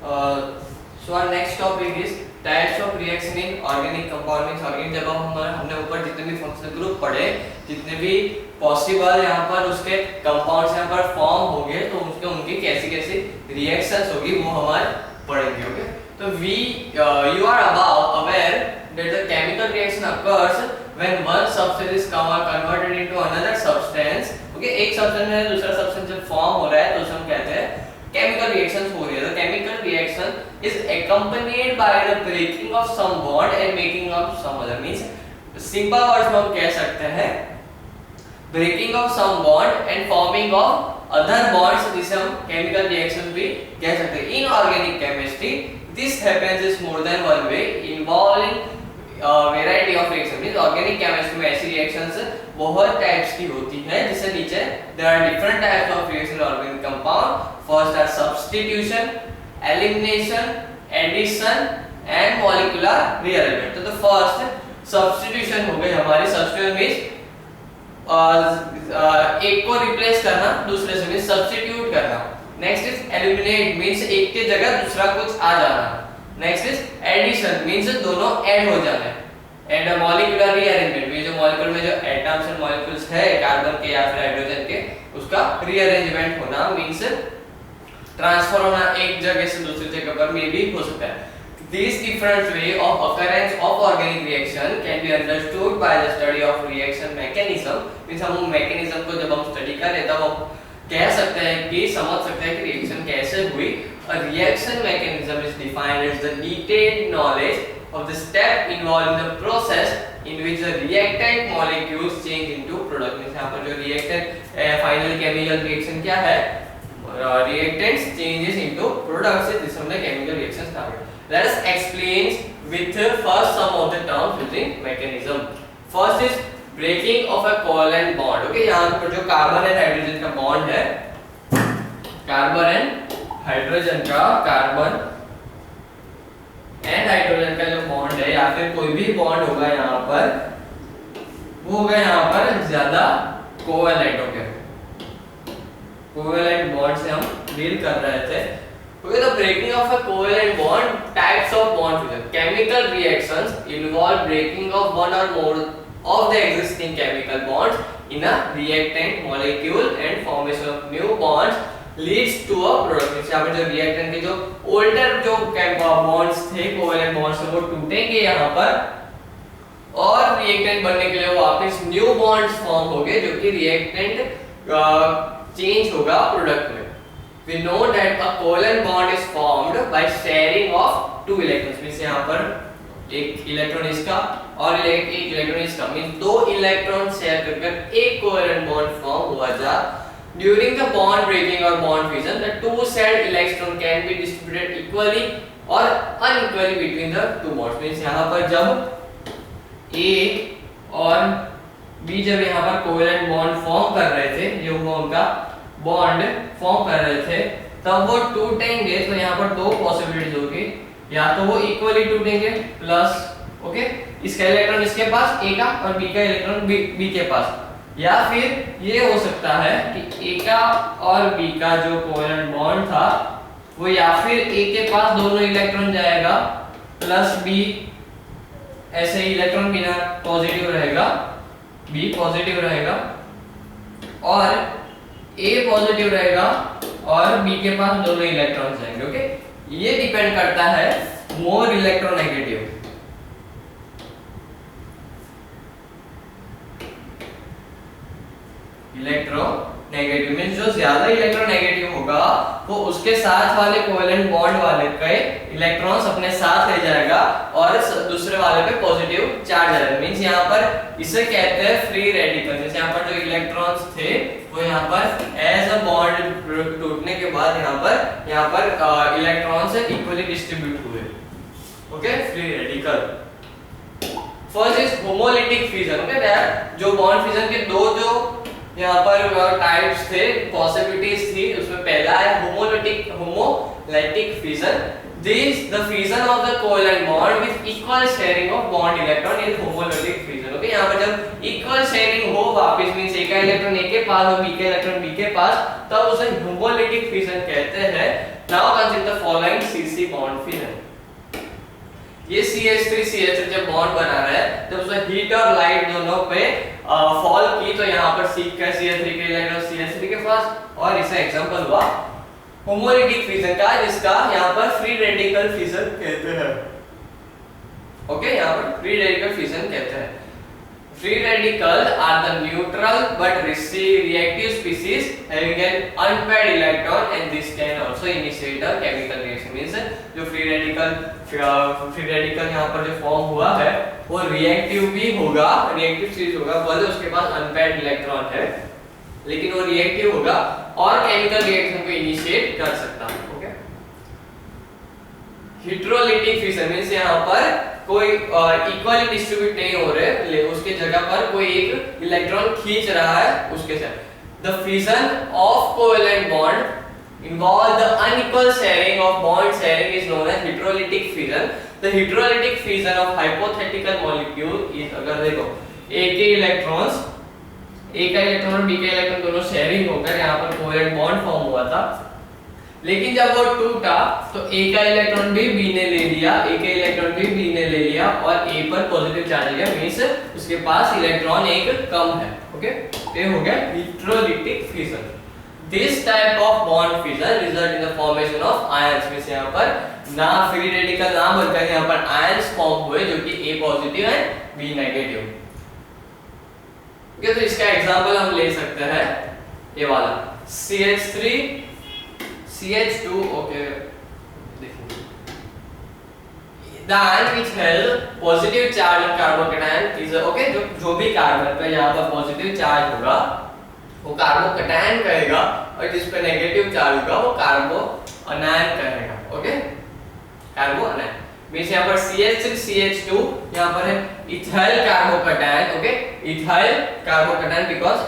So our next topic is types of reaction in organic compound means organic जब हमने ऊपर जितने भी फंक्शनल ग्रुप पढ़े, जितने भी पॉसिबल यहाँ पर उसके कंपाउंड्स यहाँ पर फॉर्म होंगे तो उसके उनकी कैसी कैसी रिएक्शंस होगी वो हमारे पढ़ेंगे. ओके, तो you are aware that the chemical reaction occurs when one substance is converted into another substance. Okay, एक सब्सटेंस में दूसरा सब्सटेंस जब फॉर्म हो रहा है तो उसे हम कहते हैं chemical reactions हो रही है. The chemical reaction is accompanied by the breaking of some bond and making of some other. Means simple words में हम कह सकते हैं breaking of some bond and forming of other bonds, जिसे हम chemical reactions भी कह सकते हैं. In organic chemistry this happens is more than one way involving variety of reaction. Means organic chemistry में ऐसी reactions बहुत टाइप्स की होती है, जिसे नीचे there are different types of reaction in organic compound. First are substitution, elimination, addition and molecular rearrangement. तो the first substitution हो गई हमारी. substitution means एक को रिप्लेस करना दूसरे से, means substitute करना. next is eliminate means एक के जगह दूसरा कुछ आ जाना. next is addition means दोनों ऐड हो जाना. and a molecular rearrangement means जो मॉलिक्यूल में जो एटम्स एंड मॉलिक्यूल्स है कार्बन के या फिर हाइड्रोजन के, उसका रीअरेंजमेंट होना मींस ट्रांसफर होना एक जगह से दूसरी जगह पर में भी हो सकता है. These different way of occurrence of organic reaction can be understood by the study of reaction mechanism. means हम mechanism को जब हम स्टडी करें तब हम कह सकते हैं कि समझ सकते हैं कि रिएक्शन कैसे हुई. A reaction mechanism is defined as the detailed knowledge of the step involved in the process in which the reactant molecules change into product. means यहाँ पर जो reactant final chemical reaction क्या है, reactants changes into products से जिससे हमने chemical reaction started. Let us explain with first some of the terms using mechanism. First is breaking of a covalent bond. Okay, यहाँ पर जो कार्बन एंड हाइड्रोजन का bond है, कार्बन एंड हाइड्रोजन का जो बॉन्ड है या फिर कोई भी बॉन्ड होगा यहाँ पर, वो होगा यहाँ पर ज्यादा कोवेलेंट. ओके, कोवेलेंट बॉन्ड से हम डील कर रहे थे. Okay, the breaking of a covalent bond, types of bond fusion. Chemical reactions involve breaking of one or more of the existing chemical bonds in a reactant molecule and formation of new bonds leads to a product. यहाँ पर जो reactant के जो older जो bonds थे covalent bonds वो टूटेंगे यहाँ पर और reactant बनने के लिए वो वापस new bonds form होंगे जो कि reactant change होगा product में. We know that a covalent bond is formed by sharing of two electrons. means यहाँ पर एक इलेक्ट्रॉन इसका और एक इलेक्ट्रॉन इसका, means दो इलेक्ट्रॉन शेयर करके एक covalent bond form हुआ जा. During the bond breaking or bond fusion, the two shared electron can be distributed equally or unequally between the two bonds. means यहाँ पर जब A और B जब यहाँ पर covalent bond form कर रहे थे, जो वो उनका बॉन्ड फॉर्म कर रहे थे, तब वो टूटेंगे तो यहाँ पर दो पॉसिबिलिटीज होगी. या तो वो इक्वली टूटेंगे प्लस, ओके, इसका इलेक्ट्रॉन इसके पास ए का और बी का इलेक्ट्रॉन बी के पास, या फिर ये हो सकता है कि ए का और बी का जो कोवेलेंट बॉन्ड था वो या फिर ए के पास दोनों इलेक्ट्रॉन जाएगा प्लस बी, ऐसे ही इलेक्ट्रॉन बिना पॉजिटिव रहेगा, बी पॉजिटिव रहेगा और A पॉजिटिव रहेगा और B के पास दोनों इलेक्ट्रॉन जाएंगे. ओके, ये डिपेंड करता है मोर इलेक्ट्रोनेगेटिव. इलेक्ट्रोनेगेटिव मींस जो ज्यादा इलेक्ट्रोनेगेटिव होगा वो उसके साथ वाले कोवेलेंट बॉन्ड वाले के इलेक्ट्रॉन्स अपने साथ ले जाएगा और दूसरे वाले पे पॉजिटिव चार्ज आएगा. मींस यहाँ पर इसे कहते हैं फ्री रेडिकल. जैसे यहाँ पर जो इलेक्ट्रॉन्स थे वो यहाँ पर एज अ बॉन्ड टूटने के बाद यहाँ पर इलेक्ट्रॉन्स इक्वली डिस्ट्रीब्यूट हुए. Okay, free radical. First is homolytic fusion. Okay, जो बॉन्ड फ्यूजन के दो जो यहाँ पर टाइप्स थे, पॉसिबिलिटीज थी, उसमें पहला है homolytic fusion. This the fusion of the covalent bond with equal sharing of bond electron is homolytic fusion. Okay, यहाँ पर जब इक्वल शेयरिंग हो वापस मींस एक का इलेक्ट्रॉन ए के पास और बी का इलेक्ट्रॉन बी के पास, तब उसे होमोलिटिक फ्यूजन कहते हैं. Now consider the following CC bond fission. ये CH3 जब बॉन्ड बना रहा है, जब उसमें हीट और लाइट दोनों पे फॉल की, तो यहाँ पर सीख का CH3 के इलेक्ट्रॉन CH3 के पास, और इसका एग्जांपल हुआ होमोलिटिक फिजन का, जिसका यहाँ पर फ्री रेडिकल फिजन कहते हैं। ओके, यहाँ पर फ्री रेडिकल फिजन कहते हैं। Free radicals are the neutral but reactive species having an unpaired electron, and this can also initiate a chemical reaction. Means जो free radical यहाँ पर जो फॉर्म हुआ है वो रिएक्टिव भी होगा, रिएक्टिव चीज होगा, भले उसके पास अनपेयर्ड इलेक्ट्रॉन है, लेकिन वो रिएक्टिव होगा और केमिकल रिएक्शन को इनिशिएट कर सकता है। ओके, हेटेरोलिटिक फिजन मींस यहाँ पर कोई इक्वली डिस्ट्रीब्यूट नहीं हो रहे, उसके जगह पर कोई एक इलेक्ट्रॉन खींच रहा है उसके साथ। The fission of covalent bond involve the unequal sharing of bond sharing is known as heterolytic fission. The heterolytic fission of hypothetical molecule is, अगर देखो ए के इलेक्ट्रॉन्स, ए का इलेक्ट्रॉन और बी का इलेक्ट्रॉन दोनों शेयरिंग होकर यहाँ पर कोवेलेंट बॉन्ड फॉर्म हुआ था, लेकिन जब वो टूटा तो ए का इलेक्ट्रॉन भी बी ने ले लिया, ए का इलेक्ट्रॉन भी बी ने ले लिया, और ए पर पॉजिटिव चार्ज आ गया, मींस उसके पास इलेक्ट्रॉन एक कम है। ओके, ये हो गया heterolytic fission. This type of bond fission result in the formation of ions, means यहाँ पर ना फ्री रेडिकल ना बनकर यहाँ पर आयंस फॉर्म हुए जो कि ए पॉजिटिव है बी नेगेटिव। ओके, तो इसका एग्जांपल हम ले सकते हैं ये वाला CH3 CH2। ओके, देखिए the ion which has positive charge on carbocation is okay, जो भी कार्बन पे यहाँ पर पॉजिटिव चार्ज होगा वो कार्बोकैटायन कहेगा, और जिस पे नेगेटिव चार्ज होगा वो कार्बोअनायन कहेगा। ओके, कार्बोअनायन मींस यहाँ पर CH3 CH2 यहाँ पर है ethyl carbocation. Okay, ethyl carbocation because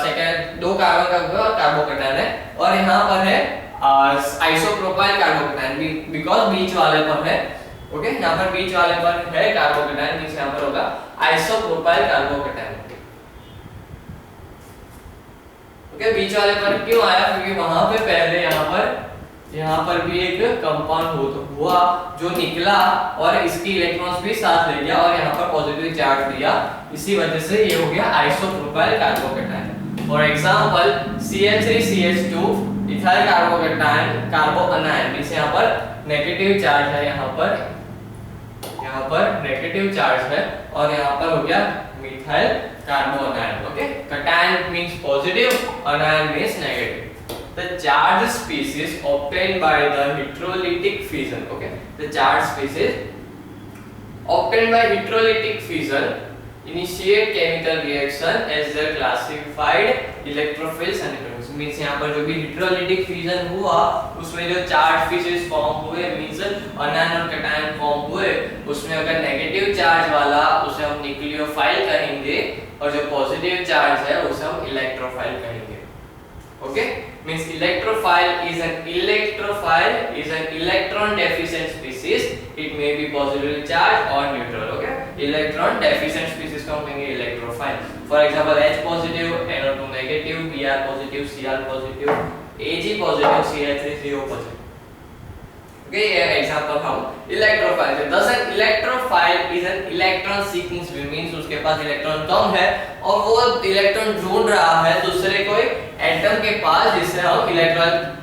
second दो कार्बन का कार्बोकैटायन है, और यहाँ पर है आइसोप्रोपाइल कार्बोकैटायन बिकॉज़ बीच वाले पर है। ओके, यहाँ पर बीच वाले पर है कार्बोकैटायन, मींस यहाँ पर होगा आइसोप्रोपाइल कार्बोकैटायन। ओके, बीच वाले पर क्यों आया? क्योंकि वहां पे पहले यहाँ पर भी एक कंपाउंड हुआ जो निकला और इसकी इलेक्ट्रॉन्स भी साथ ले गया और यहाँ पर पॉजिटिव चार्ज दिया, इसी वजह से ये हो गया isopropyl carbocation. For example CH3 CH2 ethyl carbocation carbanion, means यहाँ पर नेगेटिव चार्ज है, यहाँ पर नेगेटिव चार्ज है, और यहाँ पर हो गया methyl carbanion. Okay, cation means positive, anion means negative. The charged species obtained by the heterolytic fission. Okay, the charged species obtained by heterolytic fission initiate chemical reaction as they are classified electrophiles and neutrophils. Means यहाँ पर जो भी heterolytic fission हुआ उसमें जो charged species form हुए means anion और cation form हुए, उसमें अगर negative charge वाला उसे हम nucleophile कहेंगे और जो positive charge है उसे हम electrophile कहेंगे। Okay, means electrophile is an electron deficient species. It may be positively charged or neutral. Okay, electron deficient species को हम कहेंगे electrophile. For example, H positive, NO2 negative, Br positive, Cr positive, Ag positive, Cl3CO positive. Okay, ये example हम electrophile से। Thus an electrophile is an electron seeking species, means उसके पास electron कम है और वो इलेक्ट्रॉन ढूंढ रहा है दूसरे कोई एटम के पास, जिसे हम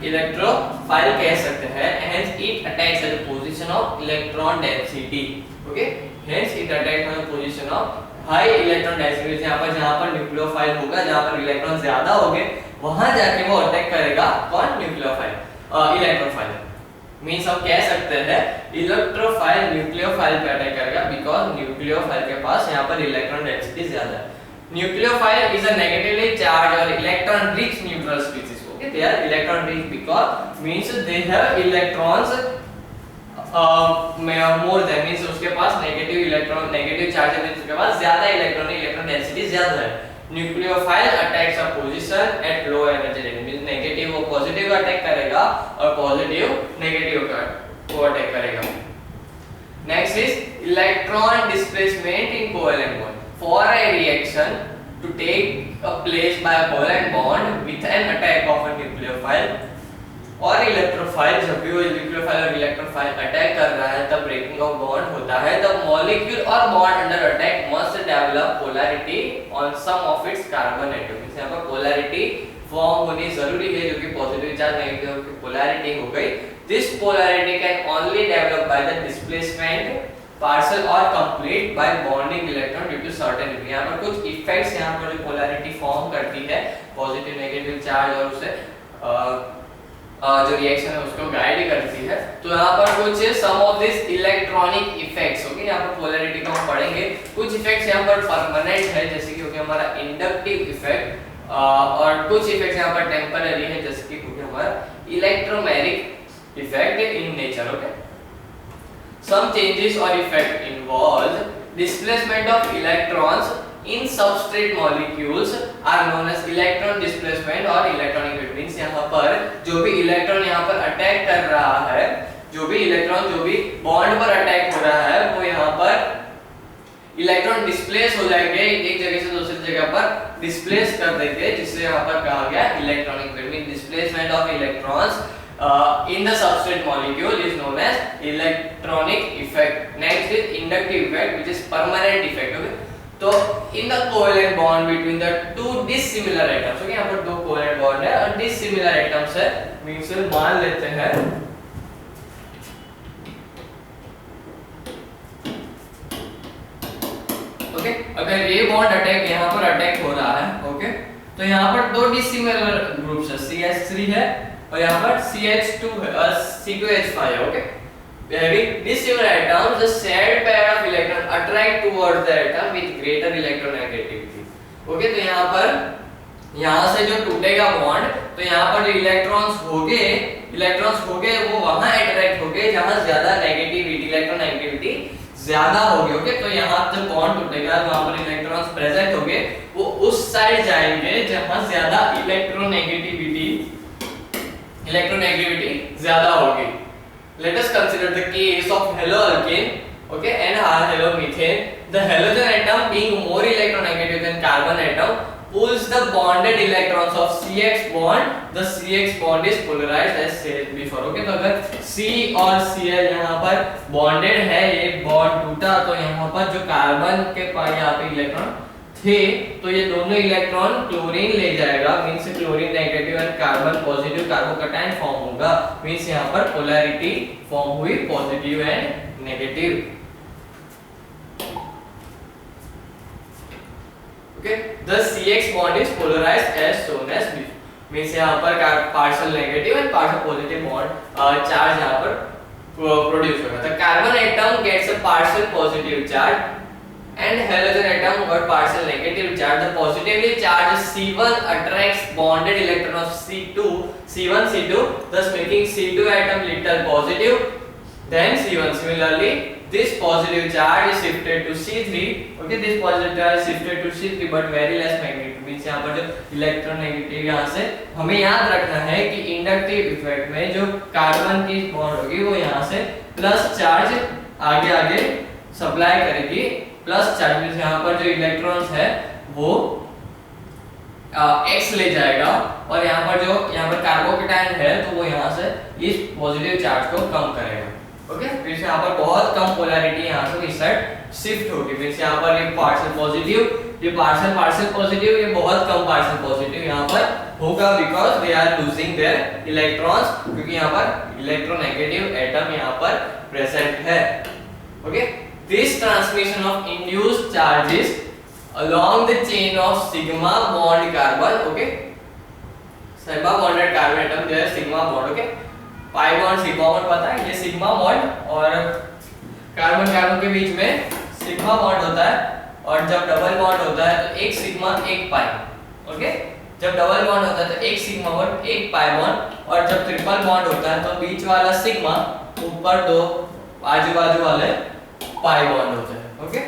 इलेक्ट्रोफाइल कह सकते हैं। Hence it attacks at the position of electron density. Okay, hence it attacks at the position of high electron density. जहाँ पर न्यूक्लियोफाइल होगा, जहाँ पर इलेक्ट्रॉन ज्यादा होंगे, वहां जाके वो अटैक करेगा कौन? Nucleophile, electrophile. मींस हम कह सकते हैं इलेक्ट्रोफाइल न्यूक्लियोफाइल पे अटैक करेगा बिकॉज़ न्यूक्लियोफाइल के पास यहाँ पर इलेक्ट्रॉन डेंसिटी ज्यादा है। Nucleophile is a negatively charge और electron rich neutral species. Okay, they are electron rich because means they have electrons more than, means उसके पास नेगेटिव चार्ज है, मींस उसके पास ज्यादा इलेक्ट्रॉन डेंसिटी ज्यादा है। Nucleophile attacks a position at low energy range, means negative वो positive attack करेगा और पॉजिटिव नेगेटिव को अटैक करेगा। Next is electron displacement in covalent bond. For a reaction to take a place by a covalent bond with an attack of a nucleophile, और electrophile, जब भी वो nucleophile और electrophile attack कर रहा है तब ब्रेकिंग ऑफ बॉन्ड होता है। द मॉलिक्यूल और bond under attack must develop polarity on some of its carbon atoms. यहाँ पर पोलैरिटी फॉर्म होनी जरूरी है, जो कि पॉजिटिव चार्ज नेगेटिव की पोलैरिटी हो गई। This polarity can only develop by the displacement partial और complete by bonding electron due to certain. यहाँ पर कुछ इफेक्ट्स यहाँ पर जो पोलैरिटी फॉर्म करती है पॉजिटिव नेगेटिव चार्ज और उसे जो रिएक्शन है उसको गाइड करती है। तो यहाँ पर कुछ सम ऑफ दिस इलेक्ट्रॉनिक इफेक्ट्स होगी, यहाँ पर पोलैरिटी को हम पढ़ेंगे। कुछ इफेक्ट्स यहाँ पर परमानेंट है जैसे कि हो गया हमारा इंडक्टिव इफेक्ट, और कुछ इफेक्ट्स यहाँ पर टेम्पररी है जैसे कि हो गया हमारा electromagnetic effect in nature. Okay, some changes or effect involve displacement of electrons in substrate molecules are known as electron displacement और electronic effect। मींस यहाँ पर जो भी इलेक्ट्रॉन यहाँ पर अटैक कर रहा है, जो भी इलेक्ट्रॉन जो भी बॉन्ड पर अटैक हो रहा है, वो यहाँ पर इलेक्ट्रॉन डिस्प्लेस हो जाएंगे, एक जगह से दूसरी जगह पर डिस्प्लेस कर देंगे, जिससे यहाँ पर कहा गया electronic effect. Means displacement of electrons in the substrate molecule is known as electronic effect. Next is inductive effect, which is permanent effect. Okay, तो in the covalent bond between the two dissimilar atoms, okay, यहाँ पर दो covalent bond है और dissimilar atoms है, means मान लेते हैं okay, अगर ये बॉन्ड अटैक यहाँ पर अटैक हो रहा है, okay, तो यहाँ पर दो dissimilar ग्रुप्स है, CH3 है और यहाँ पर CH2 है और C2H5 है। Okay, having dissimilar atoms, the shared pair of electron attract towards the atom with greater electronegativity। Okay, तो यहाँ पर यहाँ से जो टूटेगा बॉन्ड, तो यहाँ पर जो इलेक्ट्रॉन्स होंगे वो वहां अट्रैक्ट होंगे जहां ज्यादा नेगेटिविटी, इलेक्ट्रोनेगेटिविटी ज्यादा होगी। ओके, तो यहाँ जब बॉन्ड टूटेगा वहां पर इलेक्ट्रॉन्स प्रेजेंट होंगे, वो उस साइड जाएंगे जहां ज्यादा इलेक्ट्रोनेगेटिविटी ज्यादा होगी। Let us consider the case of haloalkane, okay, and halomethane. The halogen atom being more electronegative than carbon atom pulls the bonded electrons of CX bond. The CX bond is polarized as said before. Okay, तो अगर C और Cl यहाँ पर bonded है, ये bond टूटा, तो यहाँ पर जो कार्बन के पास यहाँ पे इलेक्ट्रॉन थे, तो ये दोनों इलेक्ट्रॉन क्लोरीन ले जाएगा, मींस क्लोरीन नेगेटिव और कार्बन पॉजिटिव कार्बोकैटायन फॉर्म होगा। मींस यहाँ पर पोलैरिटी फॉर्म हुई positive and negative. Okay, the CX bond is polarised as shown as before. Means यहाँ पर partial negative and partial positive bond charge यहाँ पर produce होगा। The carbon atom gets a partial positive charge and halogen atom got partial negative charge. The positively charged C1 attracts bonded electron of C2, thus making C2 atom little positive than C1. Similarly, this positive charge is shifted to C3. Okay, this positive charge is shifted to C3 but very less magnetic. Means यहाँ पर जो electronegative यहाँ से हमें याद रखना है कि इंडक्टिव इफेक्ट में जो कार्बन की बॉन्ड होगी वो यहाँ से प्लस चार्ज आगे सप्लाई करेगी, प्लस चार्ज में यहाँ पर जो इलेक्ट्रॉन्स है वो x ले जाएगा, और यहाँ पर कार्बोकैटायन है तो वो यहाँ से इस पॉजिटिव चार्ज को कम करेगा। ओके, फिर यहाँ पर बहुत कम पोलैरिटी यहाँ से इस साइड शिफ्ट होगी। फिर यहाँ पर ये पार्शियल पॉजिटिव, ये पार्शियल पॉजिटिव, ये बहुत कम पार्शियल पॉजिटिव यहाँ पर होगा, because they are losing their electrons, क्योंकि यहाँ पर इलेक्ट्रोनेगेटिव एटम यहाँ पर प्रेजेंट है। Okay, this transmission of induced charges along the chain of sigma bond carbon, okay, sigma bonded carbon atom there sigma bond, okay, pi bond sigma bond पता है, ये sigma bond और carbon के बीच में sigma bond होता है, और जब डबल बॉन्ड होता है तो एक सिग्मा एक पाई। ओके, जब डबल बॉन्ड होता है तो एक सिग्मा बॉन्ड एक पाई बॉन्ड, और जब ट्रिपल बॉन्ड होता है तो बीच वाला सिग्मा, ऊपर दो आजू बाजू वाले पाई बॉन्ड होते हैं। Okay,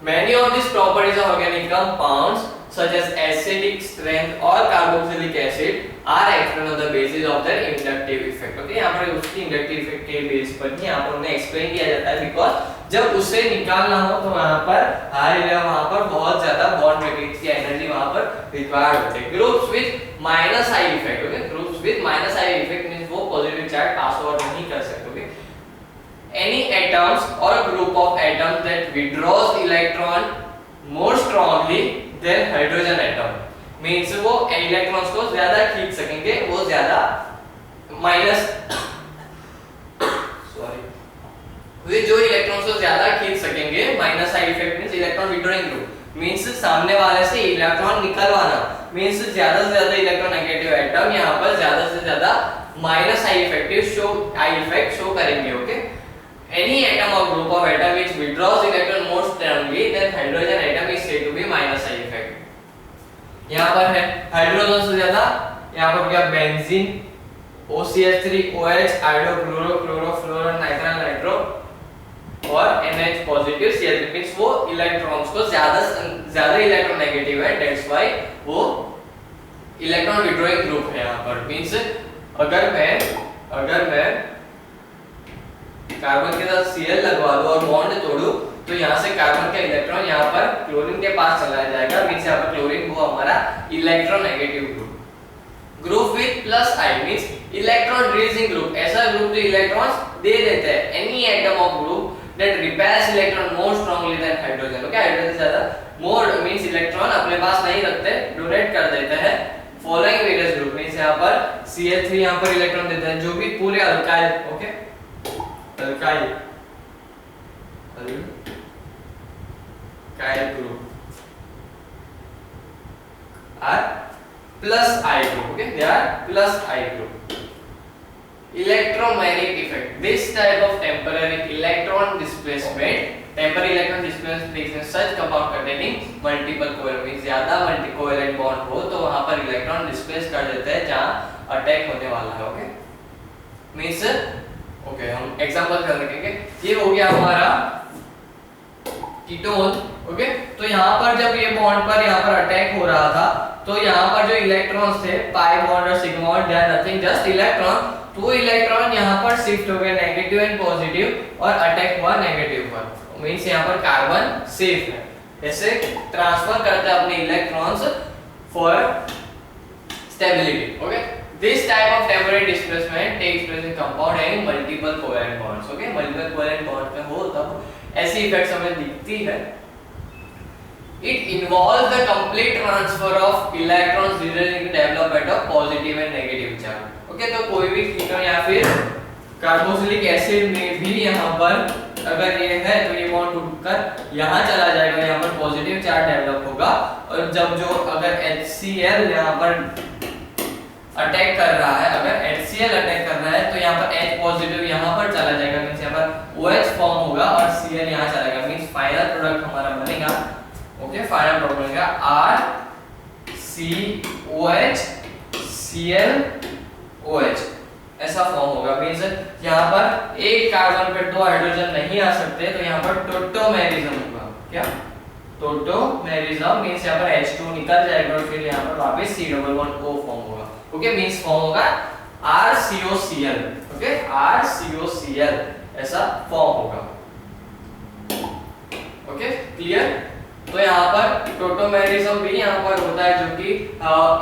many of these properties of organic compounds such as acidic strength or carboxylic acid are explained on the basis of their inductive effect. Okay, यहाँ पर उसकी inductive effect के बेस पर ही यहाँ पर उन्हें explain किया जाता है, because जब उसे निकालना हो तो वहाँ पर हाई लेवल, वहाँ पर बहुत ज्यादा बॉन्ड ब्रेकिंग की एनर्जी वहाँ पर रिक्वायर्ड होती है. Groups with minus I effect, okay, groups with minus I effect means वो पॉजिटिव चार्ज पास ओवर नहीं कर सकते. Okay, any atoms or group of atoms that withdraws electron more strongly than hydrogen atom means वो electrons को ज्यादा खींच सकेंगे, वो ज्यादा माइनस वे जो इलेक्ट्रॉन्स को ज्यादा खींच सकेंगे, minus side effect means electron withdrawing group means सामने वाले से इलेक्ट्रॉन निकलवाना, मींस ज्यादा से ज्यादा इलेक्ट्रोनेगेटिव एटम यहाँ पर ज्यादा से ज्यादा माइनस आई इफेक्ट शो करेंगे. Okay, any atom or group of atom which withdraws electron more strongly than hydrogen atom is said to be minus I effect. यहाँ पर है हाइड्रोजन से ज्यादा, यहाँ पर क्या benzene, OCH3, OH, iodo, chloro, chloro, fluoro, nitrile, nitro और NH positive CH3 means वो इलेक्ट्रॉन्स को ज्यादा इलेक्ट्रोनेगेटिव है, दैट्स व्हाई वो इलेक्ट्रॉन विड्रॉइंग ग्रुप है. यहाँ पर मींस अगर मैं कार्बन के साथ Cl लगवा दूं और बॉन्ड तोड़ूं तो यहाँ से कार्बन का इलेक्ट्रॉन यहाँ पर क्लोरीन के पास चला जाएगा, मींस यहाँ पर क्लोरीन वो हमारा electronegative group with plus I means electron releasing group, ऐसा ग्रुप जो इलेक्ट्रॉन्स दे देता है. Any atom of group that repels electron more strongly than hydrogen. Okay, hydrogen से ज्यादा मोर मींस इलेक्ट्रॉन अपने पास नहीं रखते, डोनेट कर देते हैं. फॉलोइंग वेरियस ग्रुप मींस यहाँ पर Cl3 यहाँ पर इलेक्ट्रॉन देता है, जो भी पूरे alkyl, okay, alkyl group are plus I group. Okay, they are plus I group. Electromagnetic effect. This type of temporary electron displacement takes in such compound containing multiple covalent means ज्यादा multi covalent bond हो तो वहां पर electron displace कर देते हैं जहां attack होने वाला है. ओके, मींस ओके, हम एग्जांपल कर देखेंगे. ये हो गया हमारा कीटोन. ओके, तो यहाँ पर जब ये बॉन्ड पर यहाँ पर अटैक हो रहा था तो यहाँ पर जो इलेक्ट्रॉन्स थे पाई बॉन्ड और sigma bond, they are nothing just electron. तो इलेक्ट्रॉन यहाँ पर शिफ्ट हो गए नेगेटिव एंड पॉजिटिव और अटैक हुआ नेगेटिव पर, मींस यहाँ पर कार्बन सेफ है. ऐसे ट्रांसफर करता है अपने electrons for stability. Okay, this type of temporary displacement takes place in compound having multiple covalent bonds. Okay, multiple covalent bonds में हो तब ऐसी इफेक्ट्स हमें दिखती है. It involves the complete transfer of electrons resulting in development of positive and negative charge. Okay, तो कोई भी कीटोन या फिर कार्बोक्सिलिक एसिड में भी यहाँ पर अगर ये है तो ये बॉन्ड टूटकर यहाँ चला जाएगा, यहाँ पर पॉजिटिव चार्ज डेवलप होगा. और जब जो अगर HCl यहाँ पर अटैक कर रहा है, अगर HCl अटैक कर रहा है तो यहाँ पर H पॉजिटिव यहाँ पर चला जाएगा, मींस यहाँ पर OH फॉर्म होगा और Cl यहाँ चला जाएगा, मींस फाइनल प्रोडक्ट हमारा बनेगा. ओके, फाइनल प्रोडक्ट बनेगा RCOH ClOH ऐसा फॉर्म होगा. मींस यहाँ पर एक कार्बन पे दो हाइड्रोजन नहीं आ सकते तो यहाँ पर टोटोमेरिज्म होगा. क्या टोटोमेरिज्म मींस यहाँ पर H2 निकल जाएगा और फिर यहाँ पर वापस C double bond O form होगा. ओके, मींस फॉर्म होगा RCOCl. ओके, RCOCl ऐसा फॉर्म होगा. Okay, clear. तो यहाँ पर टोटोमेरिज्म भी यहाँ पर होता है जो कि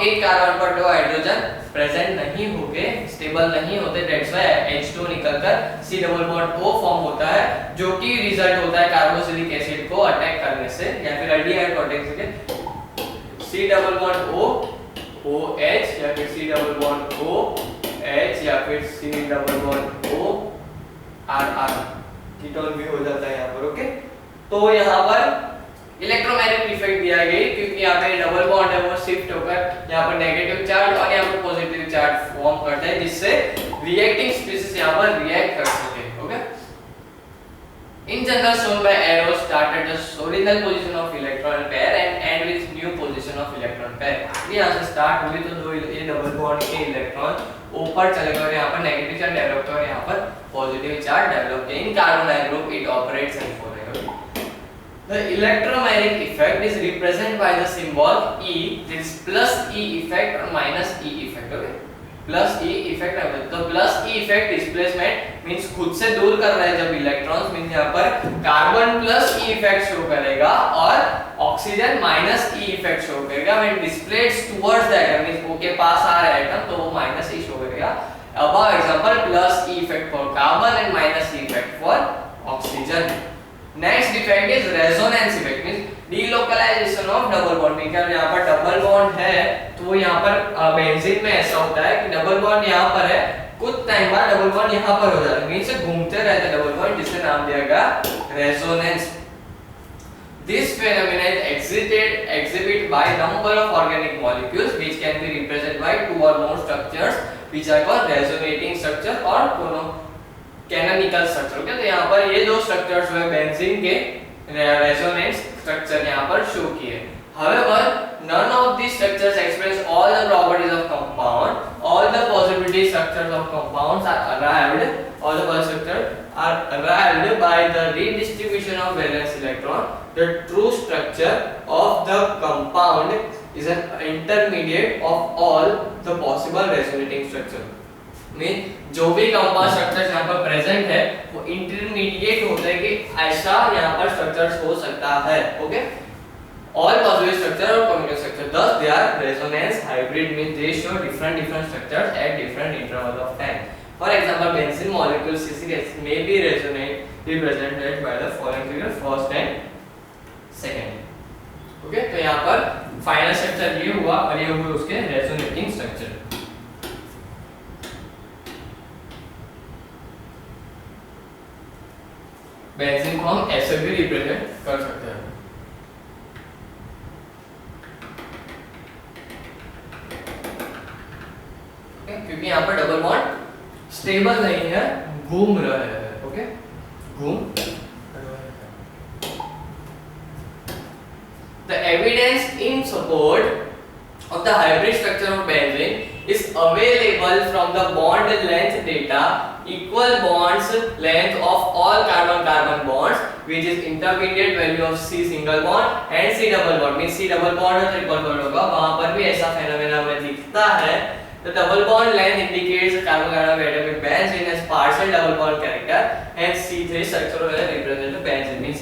एक कार्बन पर दो हाइड्रोजन प्रेजेंट नहीं होके स्टेबल नहीं होते, दैट्स व्हाई H2 निकलकर C double bond O form होता है जो कि रिजल्ट होता है कार्बोक्सिलिक एसिड को अटैक करने से या फिर एल्डिहाइड को अटैक से. C double bond O OH या फिर C double bond O H या फिर C double bond O R ketone भी हो जाता है यहाँ पर. ओके, तो यहाँ पर इलेक्ट्रोमैग्नेटिक इफेक्ट दिया गया क्योंकि यहाँ पे डबल बॉन्ड है वो शिफ्ट होकर यहाँ पर नेगेटिव चार्ज और यहाँ पर पॉजिटिव चार्ज फॉर्म करता है जिससे रिएक्टिंग स्पीशीज यहाँ पर रिएक्ट कर सके. Okay, in general shown by arrows start at the original position of electron pair and end with new position of electron pair. यहाँ से स्टार्ट हुई तो दो ये डबल बॉन्ड के इलेक्ट्रॉन ऊपर चले गए और यहाँ पर नेगेटिव चार्ज डेवलप हुआ और यहाँ पर पॉजिटिव चार्ज डेवलप किया. In carbonyl group it operates and for The electromagnetic effect is represented by the symbol E, that is plus E effect or minus E effect. Okay, plus E effect है तो plus E effect displacement means खुद से दूर कर रहा है जब electrons means यहाँ पर carbon plus E effect show करेगा और oxygen minus E effect show करेगा when displayed towards the atom means O के पास आ रहा है एटम तो वो माइनस E शो करेगा. Above example plus E effect for carbon and minus E effect for oxygen. Next effect is resonance effect means delocalization of double bond. because यहाँ पर double bond है तो यहाँ पर बेंजीन में ऐसा होता है कि डबल बॉन्ड यहाँ पर है कुछ टाइम बाद डबल बॉन्ड यहाँ पर हो जाता है मींस घूमते रहते डबल बॉन्ड जिससे नाम दिया गया resonance. This phenomenon is exhibited by number of organic molecules which can be represented by two or more structures which are called resonating structure or canonical structure. Okay, तो यहाँ पर ये दो structures हुए बेंजीन के resonance structure यहाँ पर show किए. However, none of these structures express all the properties of compound. All the possibility structures of compounds are arrived. All the possible structures are arrived by the redistribution of valence electron. The true structure of the compound is an intermediate of all the possible resonating structure. Mean जो भी compound structures यहाँ पर present है वो intermediate होते हैं कि ऐसा यहाँ पर स्ट्रक्चर्स हो सकता है. Okay, all possible structure or combination structure thus they are resonance hybrid means they show different structures at different intervals of time. For example, benzene molecule CCS may be represented by the following figure first and second. Okay, तो यहाँ पर final structure ये हुआ और ये हुए उसके resonating structure. Benzene को हम ऐसे भी रिप्रेजेंट कर सकते हैं. ओके, क्योंकि यहाँ पर डबल बॉन्ड स्टेबल नहीं है, घूम रहे हैं. ओके, घूम. The evidence in support of the hybrid structure of benzene is available from the bond length data. Equal bonds length of all carbon-carbon bonds, which is intermediate value of C single bond and C double bond. means C double bond और triple bond होगा. वहाँ पर भी ऐसा phenomena हमें दिखता है. The double bond length indicates carbon-carbon atom with benzene as partial double bond character, and C3 structure will represent benzene. means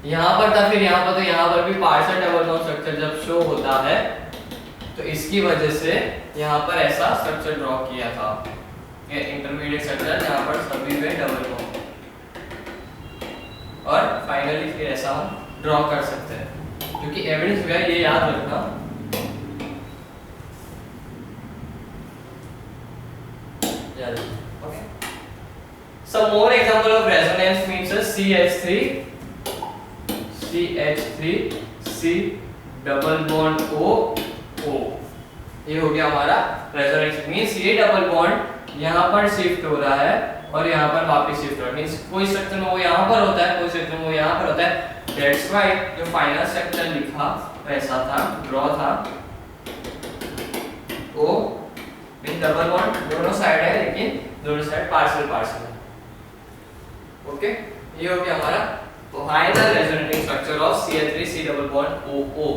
यहाँ पर था फिर यहाँ पर तो यहाँ पर भी पार्शियल डबल बॉन्ड स्ट्रक्चर जब शो होता है तो इसकी वजह से यहाँ पर ऐसा स्ट्रक्चर ड्रॉ किया था. ये इंटरमीडिएट स्ट्रक्चर यहाँ पर सभी में डबल बॉन्ड और फाइनली फिर ऐसा हम ड्रॉ कर सकते हैं. क्योंकि एविडेंस वगैरह ये याद रखना. Okay. Some more example of resonance means CH3 C double bond O. ये हो गया हमारा रेजोनेंस. मींस ये डबल बॉन्ड यहाँ पर शिफ्ट हो रहा है और यहाँ पर वापस शिफ्ट हो रहा है. मींस कोई स्ट्रक्चर में वो यहाँ पर होता है, कोई स्ट्रक्चर में वो यहाँ पर होता है. दैट्स व्हाई जो फाइनल स्ट्रक्चर लिखा वैसा था, ड्रॉ था. O मींस डबल बॉन्ड दोनों साइड है लेकिन दोनों साइड पार्शियल है. ओके, ये हो गया हमारा final resonating structure of CH3 C double bond OO.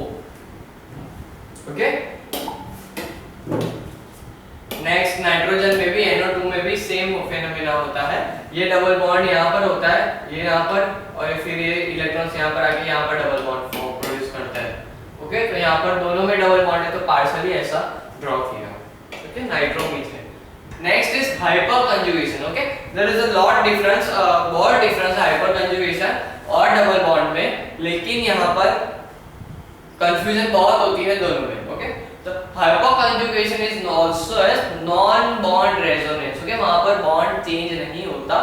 Okay, next nitrogen में भी NO2 में भी सेम फेनोमेना होता है. ये डबल बॉन्ड यहाँ पर होता है, ये यहाँ पर और फिर ये इलेक्ट्रॉन्स यहाँ पर आके यहाँ पर डबल बॉन्ड प्रोड्यूस करता है. ओके, तो यहाँ पर दोनों में डबल बॉन्ड है तो पार्शियली ऐसा ड्रॉ किया. Okay, nitromethane. Next is hyperconjugation. Okay, there is a lot difference, बहुत डिफरेंस है हाइपर कंजुगेशन और डबल बॉन्ड में, लेकिन यहाँ पर कंफ्यूजन बहुत होती है दोनों में. ओके, तो hyperconjugation is also as non bond resonance. Okay, वहां पर बॉन्ड चेंज नहीं होता,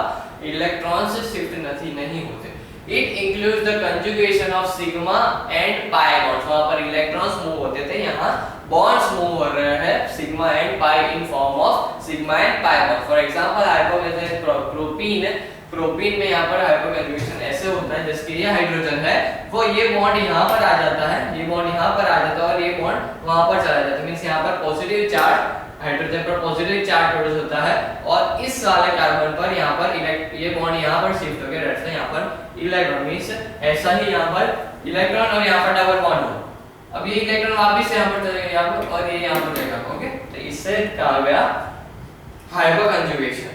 इलेक्ट्रॉन्स शिफ्ट नहीं होते. It includes the conjugation of sigma and pi bonds. वहां पर इलेक्ट्रॉन्स मूव होते थे, यहाँ बॉन्ड्स मूव हो रहे हैं sigma and pi in form of sigma and pi bond. For example hyperconjugation propene में यहाँ पर हाइपर कंजुगेशन ऐसे ऐसे होता है जैसे कि ये हाइड्रोजन है, वो ये बॉन्ड यहाँ पर आ जाता है, ये बॉन्ड यहाँ पर आ जाता है और ये बॉन्ड वहां पर चला जाता है। मींस यहाँ पर पॉजिटिव चार्ज, हाइड्रोजन पर पॉजिटिव चार्ज प्रोड्यूस होता है और इस वाले कार्बन पर यहाँ पर ये बॉन्ड यहाँ पर शिफ्ट हो गया, दैट्स यहाँ पर इलेक्ट्रॉन। मींस ऐसा ही यहाँ पर इलेक्ट्रॉन और यहाँ पर डबल बॉन्ड हो। अब ये इलेक्ट्रॉन वापस यहाँ पर चलेगा यहाँ पर और ये यहाँ पर जाएगा। ओके, तो इससे कहा गया हाइपरकंजुगेशन।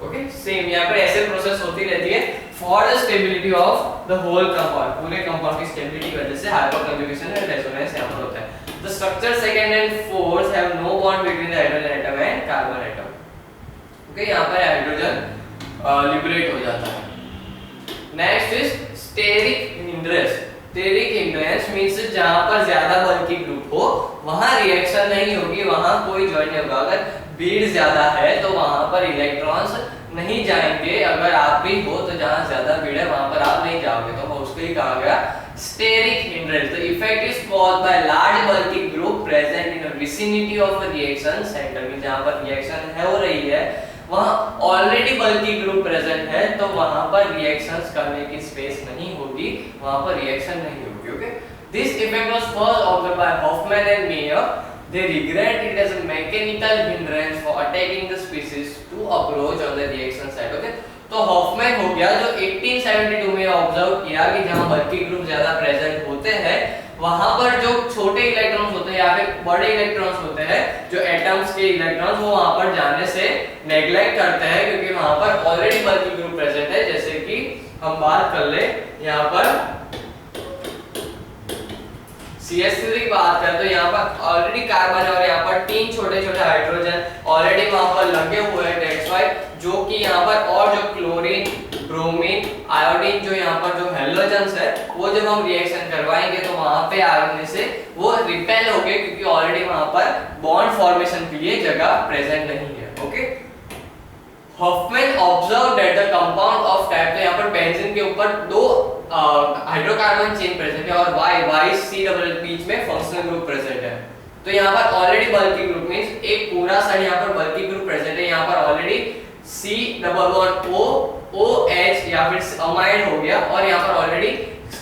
ओके, सेम यहाँ पर ऐसे प्रोसेस होती रहती है for the stability of the whole compound, पूरे कंपाउंड की स्टेबिलिटी की वजह से हाइपरकंजुगेशन एंड रेजोनेंस यहाँ पर होता है। The structure second and fourth have no bond between the hydrogen atom and carbon atom. Okay, यहाँ पर हाइड्रोजन लिबरेट हो जाता है। Next is steric hindrance. Steric hindrance means जहाँ पर ज्यादा बल्की ग्रुप हो वहाँ रिएक्शन नहीं होगी, वहाँ कोई जॉइन नहीं होगा। अगर भीड़ ज्यादा है तो वहाँ पर इलेक्ट्रॉन्स नहीं जाएंगे। अगर आप भी हो तो जहाँ ज्यादा भीड़ है वहाँ पर आप नहीं जाओगे, तो उसको ही कहा गया steric hindrance. The effect is caused by large bulky group present in the vicinity of a reaction center. में जहाँ पर रिएक्शन है हो रही है वहाँ ऑलरेडी बल्की ग्रुप प्रेजेंट है, तो वहाँ पर रिएक्शंस करने की स्पेस नहीं होगी, वहाँ पर रिएक्शन नहीं होगी। Okay, this effect was first observed by Hoffmann and Meyer. They regret it as a mechanical hindrance for attacking the species to approach on the reaction site. Okay, तो Hoffmann हो गया जो 1872 में ऑब्जर्व किया कि जहां बल्की ग्रुप ज्यादा present होते हैं वहां पर जो छोटे इलेक्ट्रॉन्स होते हैं या फिर बड़े इलेक्ट्रॉन्स होते हैं, जो एटम्स के इलेक्ट्रॉन्स, वो वहां पर जाने से नेग्लेक्ट करते हैं क्योंकि वहां पर ऑलरेडी बल्की ग्रुप प्रेजेंट है। जैसे कि हम बात कर ले यहाँ पर CH3 की बात करें तो यहाँ पर ऑलरेडी कार्बन है और यहाँ पर 3 छोटे छोटे हाइड्रोजन ऑलरेडी वहां पर लगे हुए हैं। दैट्स व्हाई जो कि यहाँ पर और जो क्लोरीन, ब्रोमीन, आयोडीन जो यहाँ पर जो हेलोजन्स है वो जब हम रिएक्शन करवाएंगे तो वहां पे आने से वो रिपेल हो गए क्योंकि ऑलरेडी वहां पर बॉन्ड फॉर्मेशन के लिए जगह प्रेजेंट नहीं है। Okay, Hoffmann observe that the compound of type, तो यहाँ पर बेंजीन के ऊपर 2 हाइड्रोकार्बन चेन प्रेजेंट है और YYC डबल बीच में फंक्शनल ग्रुप प्रेजेंट है। तो यहाँ पर ऑलरेडी बल्की ग्रुप मींस एक पूरा साइड यहाँ पर बल्की ग्रुप प्रेजेंट है। यहाँ पर already C double bond O OH या फिर अमाइड हो गया और यहाँ पर ऑलरेडी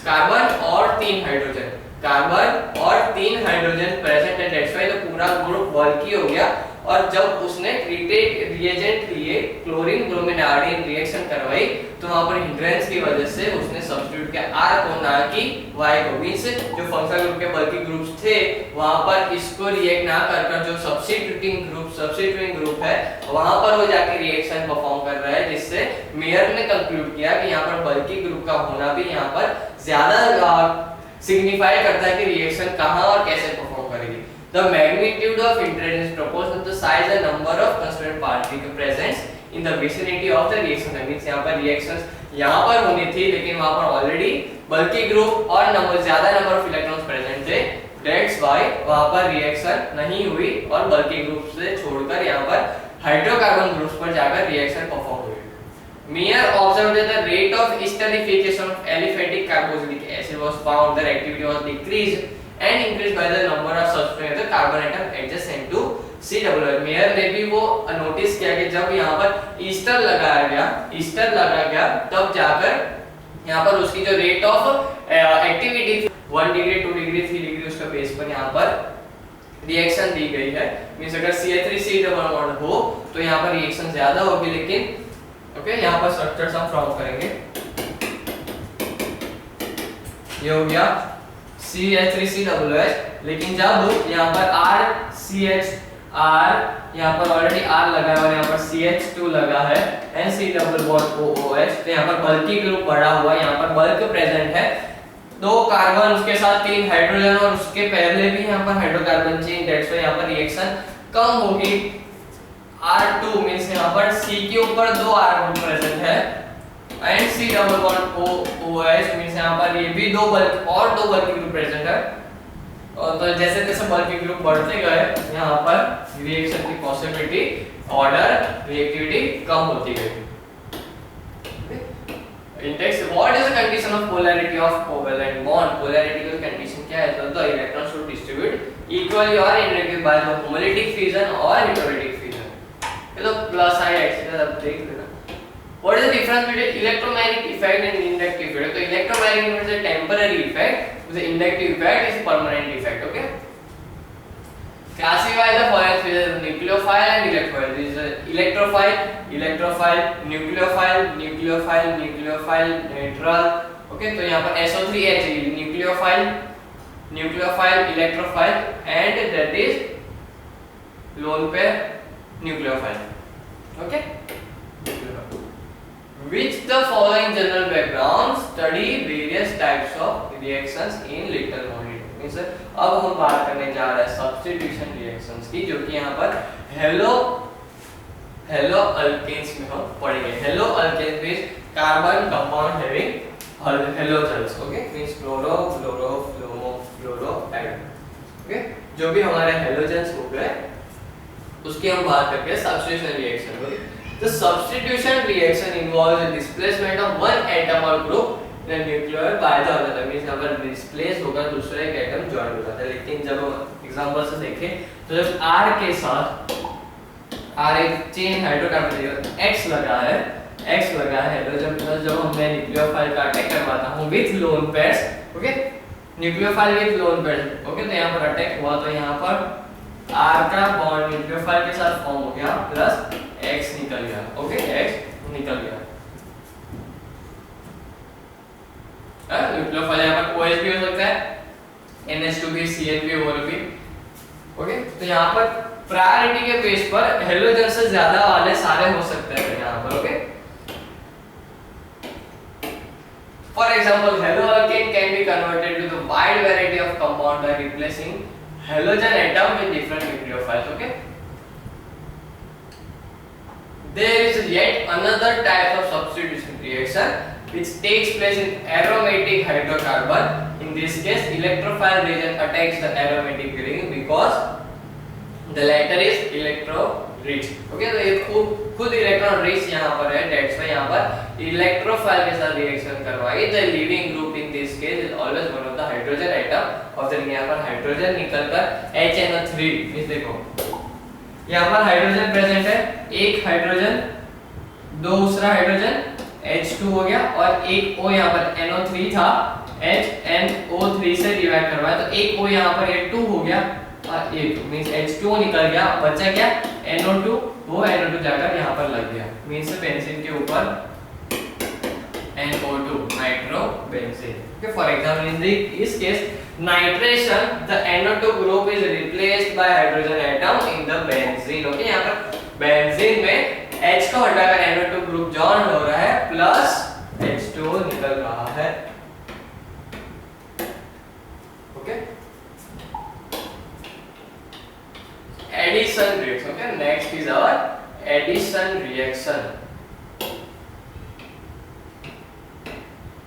कार्बन और 3 हाइड्रोजन, कार्बन और 3 हाइड्रोजन प्रेजेंट है। दैट्स व्हाई तो पूरा ग्रुप बल्की हो गया। और जब उसने ट्रीटेड रिएजेंट लिए क्लोरीन, ब्रोमीन, आयोडीन रिएक्शन करवाई तो वहां पर हिंड्रेंस की वजह से उसने सब्स्टिट्यूट किया R को ना कि Y को। मींस जो फंक्शनल ग्रुप के बल्की ग्रुप्स थे वहां पर इसको रिएक्ट ना कर जो सब्स्टिट्यूटिंग ग्रुप है वहां पर वो जाके रिएक्शन परफॉर्म कर रहा है, जिससे मेयर ने कंक्लूड किया कि यहाँ पर बल्की ग्रुप का होना भी यहाँ पर ज्यादा सिग्निफाई करता है कि रिएक्शन कहाँ और कैसे परफॉर्म करेगी। The magnitude of hindrance is proportional to the size and number of constituent particles present in the vicinity of the reaction. Means यहाँ पर रिएक्शंस यहाँ पर होनी थी लेकिन वहाँ पर ऑलरेडी बल्की ग्रुप और ज्यादा नंबर ऑफ इलेक्ट्रॉन्स प्रेजेंट थे। That's why वहाँ पर रिएक्शन नहीं हुई और बल्की ग्रुप से छोड़कर यहाँ पर हाइड्रोकार्बन ग्रुप्स पर जाकर रिएक्शन परफॉर्म हुई। Meyer observed that the rate of esterification of aliphatic carboxylic acid was found, their activity was decreased and increased by the number of substituent the carbon atom adjacent to C double bond. Mayor ने भी वो notice किया कि जब यहाँ पर Easter लगाया गया तब जाकर यहाँ पर उसकी जो रेट ऑफ एक्टिविटी थी 1 डिग्री 2 डिग्री 3 डिग्री उसका बेस पर यहाँ पर रिएक्शन दी गई है। मींस अगर CH3C डबल बॉन्ड हो तो यहाँ पर रिएक्शन ज्यादा होगी। लेकिन ओके, यहाँ पर स्ट्रक्चर्स हम फॉर्म करेंगे। ये हो गया CH3COOH, लेकिन जब यहाँ पर RCHR यहाँ पर ऑलरेडी R लगा है और यहाँ पर CH2 लगा है and C double bond OOH, तो यहाँ पर बल्की ग्रुप बढ़ा हुआ है, यहाँ पर बल्क प्रेजेंट है, 2 कार्बन उसके साथ 3 हाइड्रोजन और उसके पहले भी यहाँ पर हाइड्रोकार्बन चेन। दैट्स व्हाई यहाँ पर रिएक्शन कम होगी। R2 मींस यहाँ पर C के ऊपर 2 R प्रेजेंट है and C double bond OOH means यहाँ पर ये भी 2 बल्की ग्रुप प्रेजेंट है। और तो जैसे जैसे बल्की ग्रुप बढ़ते गए यहाँ पर रिएक्शन की पॉसिबिलिटी, ऑर्डर, रिएक्टिविटी कम होती गई। Index what is the condition of polarity of covalent bond? Polarity की कंडीशन क्या है? तो the electron should distribute equally और indirectly by the homolytic fusion और हेटेरोलिटिक फ्यूजन। ये तो प्लस साइन एक्स का देख लेना। What is the difference between electromagnetic effect and inductive effect? So electromagnetic is a temporary effect, the inductive effect is permanent effect. Okay. Classify the following species: nucleophile and electrophile. This is electrophile, electrophile, nucleophile, nucleophile, nucleophile, neutral. Okay, तो यहाँ पर SO3H nucleophile, nucleophile, electrophile, and that is lone pair nucleophile. Okay. Which the following general background study various types of reactions in little quantity. Means अब हम बात करने जा रहे हैं सब्स्टिट्यूशन रिएक्शंस की, जो कि यहाँ पर हेलो अल्केन्स में हम पढ़ेंगे. Haloalkanes means carbon compound having halogens. Okay, means chloro fluoro फ्लोमो फ्लोरो टाइप. ओके, जो भी हमारे हेलोजन्स हो गए उसकी हम बात करके substitution reaction. Okay, the substitution reaction involves the displacement of one atom or group in a nuclear by the other. Means यहाँ पर डिस्प्लेस होगा, दूसरा एक एटम ज्वाइन हो जाता है. लेकिन जब हम एग्जांपल से देखें तो जब R के साथ R एक चेन हाइड्रोकार्बन X लगा है, X लगा है हाइड्रोजन प्लस, जब हमने न्यूक्लियोफाइल का अटैक करवाता हूं with lone pairs. Okay, nucleophile with lone pairs. Okay, तो यहाँ पर अटैक हुआ तो यहाँ पर R का बॉन्ड न्यूक्लियोफाइल के साथ फॉर्म हो गया प्लस X निकल गया. ओके, X निकल गया. न्यूक्लियोफाइल यहाँ पर OH भी हो सकता है, NH2 भी, CN भी, OR भी. ओके, तो यहाँ पर प्रायोरिटी के बेस पर हेलोजन से ज्यादा वाले सारे हो सकते हैं यहाँ पर. Okay, for example haloalkane can be converted to the wide variety of compound by replacing halogen atom with different nucleophiles. Okay, there is yet another type of substitution reaction which takes place in aromatic hydrocarbon. In this case, electrophile region attacks the aromatic ring because the latter is electro rich. Okay, तो ये खुद electron rich यहाँ पर है, that's why यहाँ पर electrophile के साथ रिएक्शन करवाई. The leading group in this case is always one of the hydrogen atom of the ring. यहाँ पर हाइड्रोजन निकलकर HNO3. इस देखो यहाँ पर हाइड्रोजन प्रेजेंट है, एक हाइड्रोजन, दूसरा हाइड्रोजन H2 हो गया और एक O यहाँ पर NO3 था, HNO3 से डिवाइड करवाया तो एक O यहाँ पर ये 2 हो गया और ये 2 मींस H2 निकल गया, बचा क्या NO2. वो NO2 जाकर यहाँ पर लग गया, मींस बेंजीन के ऊपर NO2 nitrobenzene. Okay, for example in this case nitration the NO2 group is replaced by hydrogen atom in the benzene. Okay, यहाँ पर बेंजीन में H को हटाकर NO2 ग्रुप जॉइन हो रहा है प्लस H2 निकल रहा है. Okay, addition reaction. Okay, next is our addition reaction.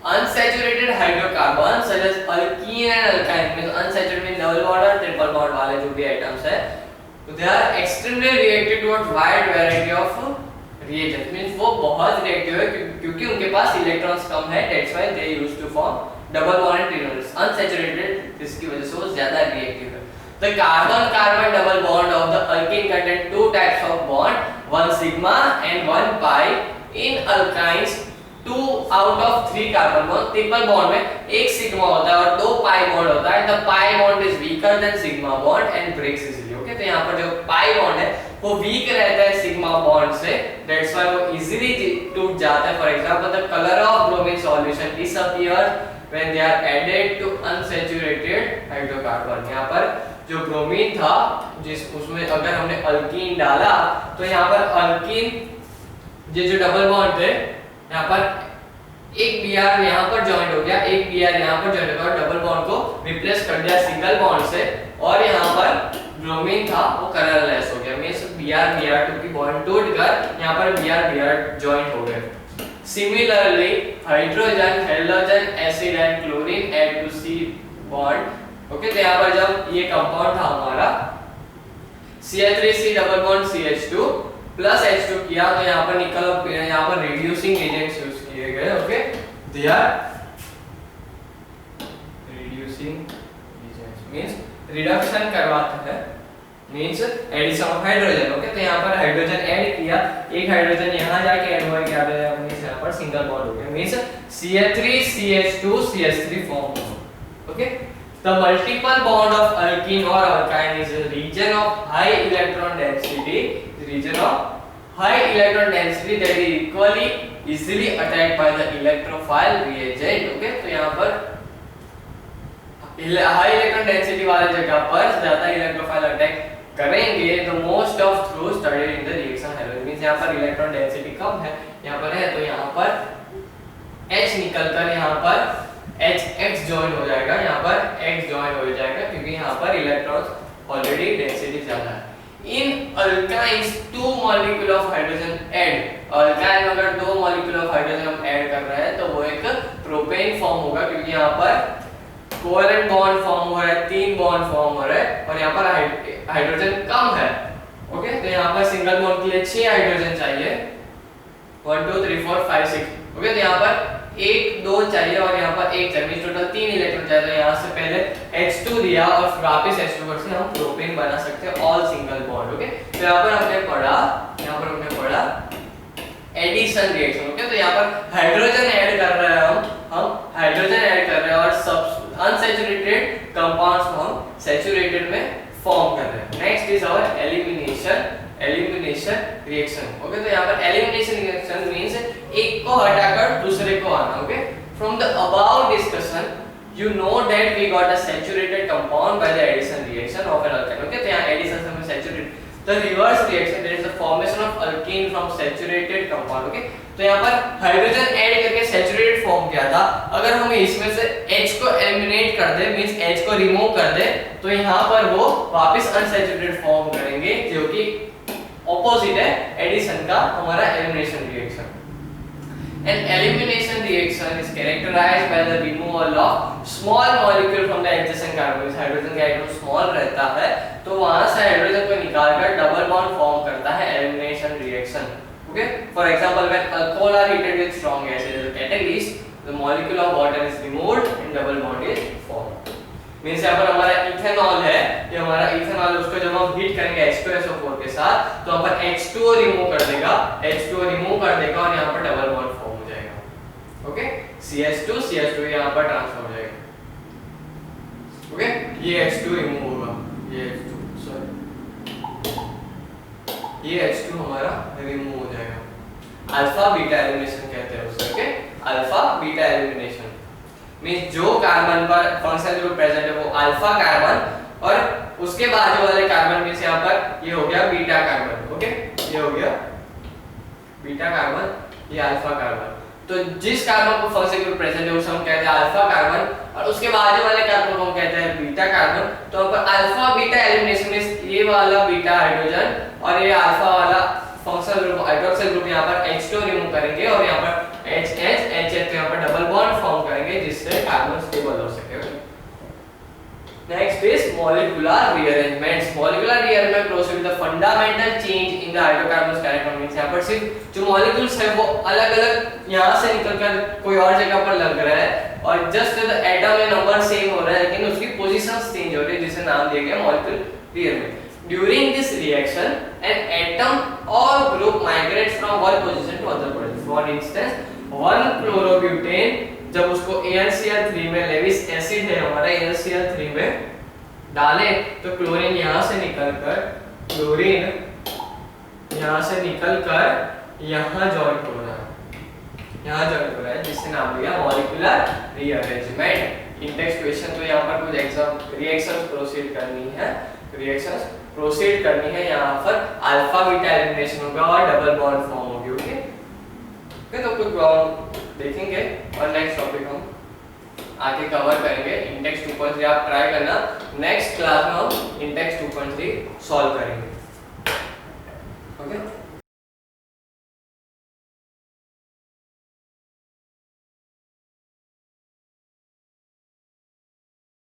Unsaturated hydrocarbons such as alkene and alkyne, means unsaturated means double bond और triple bond वाले जो भी atoms है, they are extremely reactive towards wide variety of reagents. means वो बहुत reactive है क्योंकि उनके पास electrons कम है, that's why they used to form double bond and triple bond. Unsaturated इसकी वजह से वो ज्यादा reactive है. The carbon-carbon double bond of the alkene contain two types of bond, one sigma and one pi. In alkynes, 2 out of 3 carbon bond, triple bond में एक sigma होता है और 2 pi bond होता है. The pi bond is weaker than sigma bond and breaks easily. Okay, तो यहाँ पर जो pi bond है वो weak रहता है sigma bond से, that's why वो easily टूट जाता है. For example, the color of bromine solution disappears when they are added to unsaturated hydrocarbon. यहाँ पर जो ब्रोमीन था जिस उसमें अगर हमने अल्कीन डाला तो यहाँ पर अल्कीन ये जो डबल बॉन्ड थे यहाँ पर एक Br यहाँ पर जॉइंट हो गया, एक Br यहाँ पर जॉइंट हो गया और डबल बॉन्ड को रिप्लेस कर दिया सिंगल बॉन्ड से और यहाँ पर ब्रोमीन था वो कलरलेस हो गया. मींस Br-Br2 की बॉन्ड टूटकर यहाँ पर Br-Br जॉइंट हो गए. Similarly, hydrogen, halogen, acid and chlorine add to C bond. Okay, तो यहाँ पर जब ये कंपाउंड था हमारा Cl3C double bond CH2 plus H2 किया तो यहाँ पर निकल यहाँ पर रिड्यूसिंग एजेंट्स यूज किए गए. Okay, they are reducing agents means reduction करवाते हैं means addition of hydrogen. Okay, तो यहाँ पर हाइड्रोजन ऐड किया, एक हाइड्रोजन यहाँ जाके ऐड हुआ, क्या मींस यहाँ पर सिंगल बॉन्ड हो गया, means CH3 CH2 CH3 form हुआ। Okay, the multiple bond of alkene or alkyne is a region of high electron density, region of high electron density that is equally easily attacked by the electrophile reagent। Okay, तो यहाँ पर high electron density वाले जगह पर ज्यादा electrophile attack करेंगे। The most of through studied in the reaction halogen, means यहाँ पर इलेक्ट्रॉन डेंसिटी कम है, यहाँ पर है, तो यहाँ पर H निकलकर यहाँ पर HX ज्वाइन हो जाएगा, यहाँ पर X ज्वाइन हो जाएगा, क्योंकि यहाँ पर इलेक्ट्रॉन्स ऑलरेडी डेंसिटी ज्यादा है। In alkynes 2 molecule of hydrogen add, alkyne में अगर 2 मॉलिक्यूल ऑफ हाइड्रोजन हम ऐड कर रहे हैं तो वो एक प्रोपेन फॉर्म होगा, क्योंकि यहाँ पर कोवेलेंट बॉन्ड फॉर्म हो रहा है, 3 बॉन्ड फॉर्म हो रहा है और यहाँ पर हाइड्रोजन कम है। ओके, तो यहाँ पर सिंगल बॉन्ड के लिए 6 हाइड्रोजन चाहिए, 1 2 3 4 5 6। ओके, तो यहाँ पर 1 2 चाहिए और यहाँ पर 1 चाहिए, टोटल 3 इलेक्ट्रॉन चाहिए। तो यहाँ से पहले H2 दिया और वापस H2 पर से हम प्रोपेन बना सकते हैं, ऑल सिंगल बॉन्ड। ओके, तो यहाँ पर हमने पढ़ा एडिशन रिएक्शन। ओके, तो यहाँ पर हाइड्रोजन ऐड कर रहे हैं, हम हाइड्रोजन ऐड कर रहे हैं और सब अनसैचुरेटेड कंपाउंड्स को हम सैचुरेटेड में फॉर्म कर रहे हैं। Next is our elimination reaction. Okay, तो यहाँ पर एलिमिनेशन रिएक्शन मींस एक को हटाकर दूसरे को आना। Okay, from the about discussion you know that we got a saturated compound by the addition reaction of an alkene। Okay, तो यहाँ एडिशन से हमें saturated, the reverse reaction there is the formation of alkene from saturated compound। okay, तो यहाँ पर hydrogen add करके saturated form किया था, अगर हम इसमें से H को एलिमिनेट कर दे, मींस H को रिमूव कर दे, तो यहाँ पर वो वापस अनसैचुरेटेड फॉर्म करेंगे, जो कि ऑपोजिट है एडिशन का हमारा elimination reaction. An elimination reaction is characterized by the removal of small molecule from the adjacent carbon। Hydrogen का एटम स्मॉल रहता है, तो वहां से हाइड्रोजन को निकालकर डबल बॉन्ड फॉर्म करता है elimination reaction. Okay, for example when alcohol are heated with strong gases as a catalyst, the molecule of water is removed and double bond is formed। Means यहाँ पर हमारा ethanol है, ये हमारा ethanol, उसको जब हम हीट करेंगे H2SO4 के साथ, तो यहाँ पर H2O रिमूव कर देगा, और यहाँ पर डबल बॉन्ड फॉर्म हो जाएगा। ओके, CH2 यहाँ पर ट्रांसफर हो जाएगा। ओके, ये H2 रिमूव होगा, ये H2 हमारा रिमूव हो जाएगा। अल्फा बीटा एलिमिनेशन कहते हैं उसे। Okay, alpha beta elimination means जो कार्बन पर फंक्शनल ग्रुप प्रेजेंट है वो अल्फा कार्बन और उसके बाजू वाले कार्बन मींस यहाँ पर ये हो गया बीटा कार्बन। ओके, ये हो गया बीटा कार्बन, ये अल्फा कार्बन। तो जिस कार्बन को फंक्शनल ग्रुप प्रेजेंट है उसे हम कहते हैं अल्फा कार्बन और उसके बाजू वाले कार्बन को हम कहते हैं बीटा कार्बन। तो यहाँ पर अल्फा बीटा एलिमिनेशन मींस ये वाला बीटा हाइड्रोजन और ये अल्फा वाला फंक्शनल ग्रुप हाइड्रोक्सिल ग्रुप यहाँ पर H2 रिमूव करेंगे और यहाँ पर HH तो यहाँ पर डबल बॉन्ड फॉर्म करेंगे, जिससे कार्बन स्टेबल हो सके। Next is molecular rearrangements. Molecular rearrangement process with the fundamental change in the hydrocarbons character means यहाँ पर सिर्फ जो मॉलिक्यूल्स है वो अलग-अलग यहाँ से निकलकर कोई और जगह पर लग रहा है और जस्ट द एटम में नंबर सेम हो रहा है, लेकिन उसकी पोजीशंस चेंज हो रही है, जिसे नाम दिया गया molecular rearrangement. During this reaction, an atom or group migrates from one position to other position. For instance, 1-chlorobutane जब उसको AlCl3 में लेविस एसिड है हमारा AlCl3 में डालें तो क्लोरीन यहाँ से निकलकर यहाँ जॉइंट हो रहा है, जिससे नाम दिया मॉलिक्यूलर रीअरेंजमेंट। इंडेक्स क्वेश्चन तो यहाँ पर कुछ एग्जाम रिएक्शंस प्रोसीड करनी है, यहाँ पर अल्फा बीटा एलिमिनेशन होगा और डबल बॉन्ड फॉर्म होगी। ओके, तो कुछ प्रॉब्लम देखेंगे और नेक्स्ट टॉपिक हम आगे कवर करेंगे। इंडेक्स 2.3 आप ट्राई करना, नेक्स्ट क्लास में हम इंडेक्स 2.3 सॉल्व करेंगे। ओके।